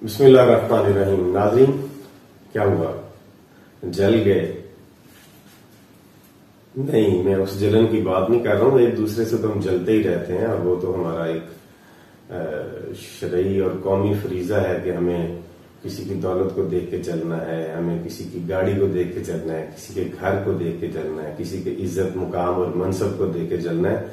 بسم اللہ الرحمن الرحیم. ناظرین، کیا ہوا؟ جل گئے؟ نہیں، میں اس جلن کی بات نہیں کر رہا ہوں. ایک دوسرے سے تو ہم جلتے ہی رہتے ہیں، اور وہ تو ہمارا ایک شرعی اور قومی فریضہ ہے کہ ہمیں کسی کی دولت کو دیکھ کے چلنا ہے، ہمیں کسی کی گاڑی کو دیکھ کے چلنا ہے، کسی کے گھر کو دیکھ کے چلنا ہے، کسی کے عزت مقام اور منصب کو دیکھ کے چلنا ہے.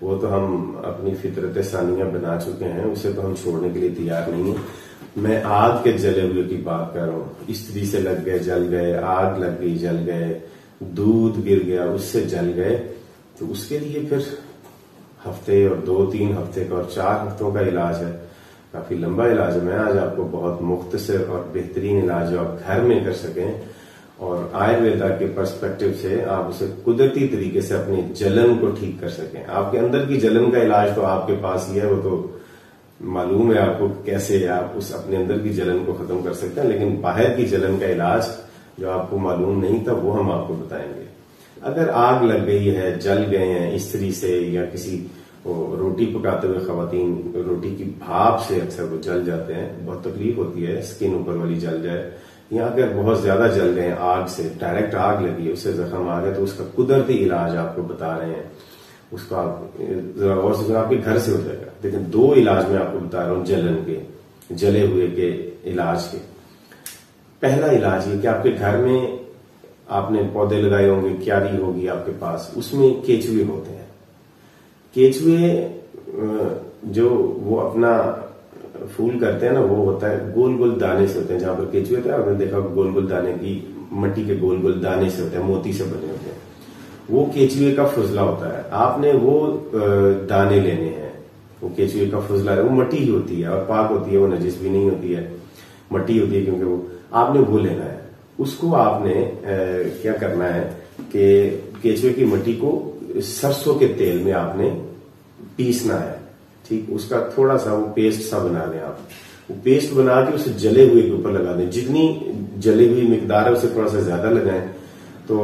وہ تو ہم اپنی فطرت ثانیہ بنا چکے ہیں، اسے تو ہم چھوڑنے کے لیے تیار نہیں ہیں. میں آگ کے جلے ہوئے کی بات کر رہا ہوں. استری سے لگ گئے، جل گئے. آگ لگ گئی، جل گئے. دودھ گر گیا، اس سے جل گئے. تو اس کے لیے پھر ہفتے اور 2-3 ہفتے کا اور 4 ہفتوں کا علاج ہے. کافی لمبا علاج ہے. میں آج آپ کو بہت مختصر اور بہترین علاج جو آپ گھر میں کر سکیں اور آیورویدا کے پرسپیکٹو سے آپ اسے قدرتی طریقے سے اپنی جلن کو ٹھیک کر سکیں. آپ کے اندر کی جلن کا علاج تو آپ کے پاس ہی ہے، وہ تو معلوم ہے آپ کو کیسے آپ اس اپنے اندر کی جلن کو ختم کر سکتے ہیں. لیکن باہر کی جلن کا علاج جو آپ کو معلوم نہیں تھا وہ ہم آپ کو بتائیں گے. اگر آگ لگ گئی ہے، جل گئے ہیں استری سے، یا کسی روٹی پکاتے ہوئے خواتین روٹی کی بھاپ سے اکثر وہ جل جاتے ہیں، بہت تکلیف ہوتی ہے، اسکن اوپر والی جل جائے، یا اگر بہت زیادہ جل گئے ہیں آگ سے، ڈائریکٹ آگ لگی ہے، اس سے زخم آ گیا، تو اس کا قدرتی علاج آپ کو بتا رہے ہیں. اس کو آپ ذرا غور سے آپ کے گھر سے ہو جائے گا. لیکن 2 علاج میں آپ کو بتا رہا ہوں جلن کے، جلے ہوئے کے علاج کے. پہلا علاج یہ کہ آپ کے گھر میں آپ نے پودے لگائے ہوں گے، کیاری ہوگی آپ کے پاس، اس میں کیچوے ہوتے ہیں. کیچوے جو وہ اپنا پھول کرتے ہیں نا، وہ ہوتا ہے گول گول دانے سے ہوتے ہیں. جہاں پر کیچوے ہوتے ہیں آپ نے دیکھا گول گول دانے کی، مٹی کے گول گول دانے سے ہوتے ہیں، موتی سے بنے ہوتے ہیں. وہ کیچوے کا فضلہ ہوتا ہے. آپ نے وہ دانے لینے ہیں. وہ کیچوے کا فضلہ ہے، وہ مٹی ہی ہوتی ہے اور پاک ہوتی ہے، وہ نجس بھی نہیں ہوتی ہے، مٹی ہوتی ہے، کیونکہ وہ آپ نے وہ لینا ہے. اس کو آپ نے کیا کرنا ہے کہ کیچوے کی مٹی کو سرسوں کے تیل میں آپ نے پیسنا ہے. ٹھیک، اس کا تھوڑا سا وہ پیسٹ سا بنا لیں. آپ وہ پیسٹ بنا کے اسے جلے ہوئے کے اوپر لگا دیں. جتنی جلی ہوئی مقدار ہے اسے تھوڑا سا زیادہ لگائیں. تو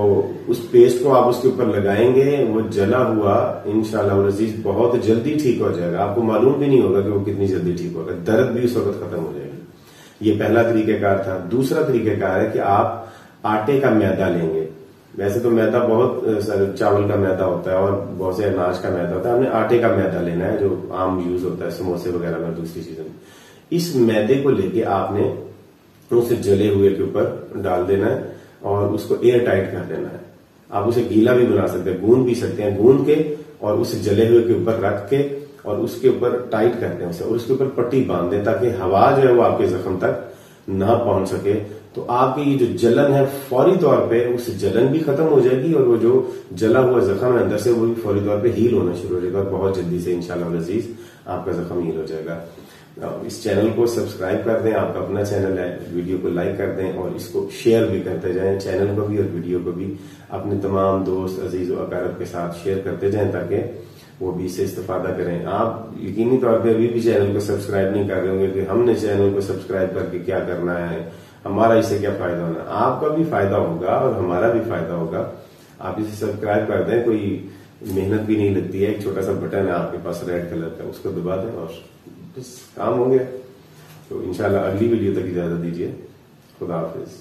اس پیسٹ کو آپ اس کے اوپر لگائیں گے، وہ جلا ہوا انشاءاللہ العزیز بہت جلدی ٹھیک ہو جائے گا. آپ کو معلوم بھی نہیں ہوگا کہ وہ کتنی جلدی ٹھیک ہوگا. درد بھی اس وقت ختم ہو جائے گی. یہ پہلا طریقہ کار تھا. دوسرا طریقہ کار ہے کہ آپ آٹے کا میدا لیں گے. ویسے تو میدا بہت چاول کا میدا ہوتا ہے اور بہت سے اناج کا میدا ہوتا ہے. ہم نے آٹے کا میدا لینا ہے جو عام یوز ہوتا ہے سموسے وغیرہ میں، دوسری چیزوں میں. اس میدے کو لے کے آپ نے اسے جلے ہوئے کے اوپر ڈال دینا ہے اور اس کو ایئر ٹائٹ کر دینا ہے. آپ اسے گیلا بھی بنا سکتے ہیں، گوند بھی سکتے ہیں. گوند کے اور اسے جلے ہوئے کے اوپر رکھ کے اور اس کے اوپر ٹائٹ کر دیں اسے، اور اس کے اوپر پٹی باندھ دیں تاکہ ہوا جو ہے وہ آپ کے زخم تک نہ پہنچ سکے. تو آپ کی یہ جو جلن ہے فوری طور پہ اس جلن بھی ختم ہو جائے گی، اور وہ جو جلا ہوا زخم ہے اندر سے وہ بھی فوری طور پہ ہیل ہونا شروع ہو جائے گا، اور بہت جلدی سے انشاءاللہ العزیز آپ کا زخم ہیل ہو جائے گا. اس چینل کو سبسکرائب کر دیں، آپ کا اپنا چینل ہے. ویڈیو کو لائک کر دیں اور اس کو شیئر بھی کرتے جائیں، چینل کو بھی اور ویڈیو کو بھی اپنے تمام دوست عزیز و اقارب کے ساتھ شیئر کرتے جائیں تاکہ وہ بھی اس سے استفادہ کریں. آپ یقینی طور پہ ابھی بھی چینل کو سبسکرائب نہیں کر رہے ہوں گے کہ ہم نے چینل کو سبسکرائب کر کے کیا کرنا ہے، ہمارا اس سے کیا فائدہ ہونا. آپ کا بھی فائدہ ہوگا اور ہمارا بھی فائدہ ہوگا. آپ اسے سبسکرائب کر دیں، کوئی محنت بھی نہیں لگتی ہے. ایک چھوٹا سا بٹن ہے آپ کے پاس ریڈ کلر کا، اس کو دبا دیں اور بس کام ہو گیا. تو انشاءاللہ اگلی ویڈیو تک اجازت دیجیے. خدا حافظ.